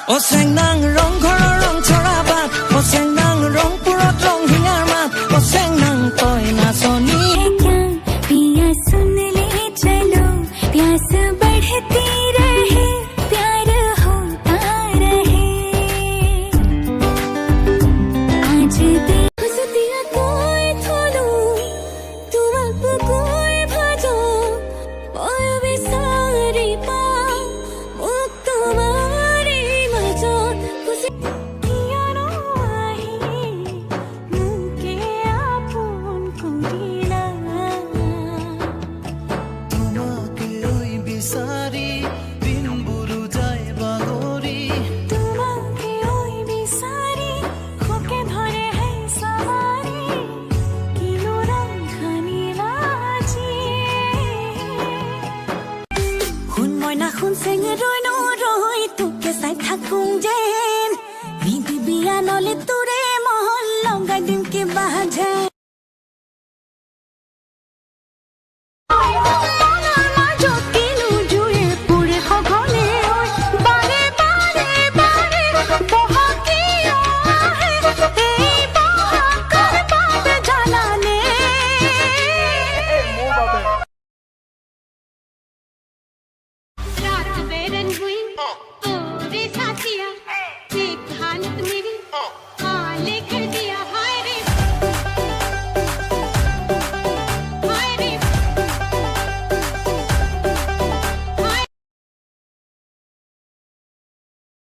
Oseng nang rong khoro rong chorabat Oseng nang rong purot rong hingar mat Oseng nang toy na soni पिया सुन ले चलो प्यास बढ़ती रहे प्यार होता रहे आज हंसतिया कोई थोलो तुम अब कोई भजो ओए भी सारी पा मुक तुम्हारी मजो खुशी किया नो आही मुके आपन कुड़ीला তোমাকে ওই বিচারি দিন বুড়ো যায় বাগরি তোমাকে ওই বিচাৰি খোকে ধৰে হে সৱাৰি কিনো ৰং খানিলা আজি শুন মইনা শুন চেঙে ৰৈ নৰৈ তোকে চাই থাকোঁ যেন নিদিবি আনলে তোৰে মহল লগাই দিম কিবা যেন